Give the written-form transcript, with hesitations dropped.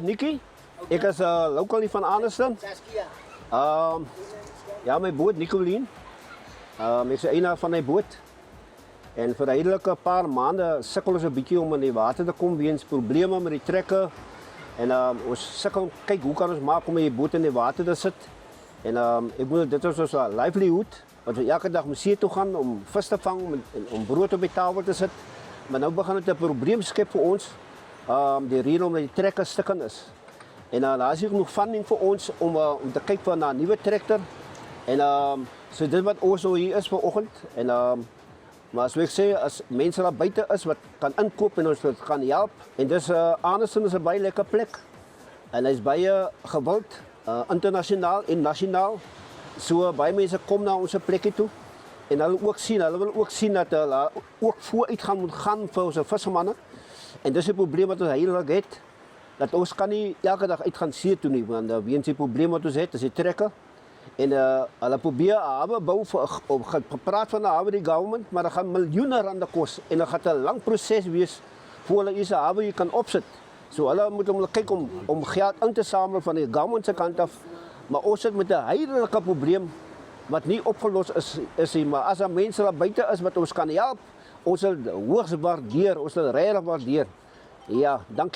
Nikki, ek is lokalie van Anderson. Ja, my boot Nicolien. Ek is eienaar van my boot. En vir 'n heidelike paar maande sukkel ons 'n bietjie om in die water te kom weens probleme met die trekker. En ons sukkel kyk hoe kan ons maak om die boot in die water te sit. En ek moet dit is ons livelihood, want we elke dag moet see toe gaan om vis te vang om brood op die tafel te sit. Maar nou begin dit 'n probleem skep vir ons. Die rede omdat die trekker stukkend is. En daar is genoeg funding vir ons om te kyk vir 'n nuwe trekker. En so dit wat ons nou hier is vanoggend. En maar as ek sê, as mense daar buite is wat kan inkoop en ons kan help. En dis Anderson is 'n baie lekker plek. En hy's baie gewild, internasionaal en nasionaal. So baie mense kom na ons plekkie toe. En hulle wil ook sien dat hulle ook vooruit moet gaan vir ons vissermanne. En dis 'n probleem wat ons heilig het. Dat ons kan nie elke dag uit gaan see toe nie, want weens die probleem wat ons het, is die trekker. En hulle probeer 'n hawe bou gepraat van 'n hawe die government, maar dit gaan miljoene rande kos en dit gaan 'n lang proses wees voor hulle is 'n hawe jy kan opsit. So hulle moet kyk om geld in te samel van die government se kant af. Maar ons sit met 'n heidelike probleem wat nie opgelos is nie, maar as daar mense daar buite is wat ons kan help, ons sal hoogs waardeer, ons sal regtig waardeer. Ja, dankie.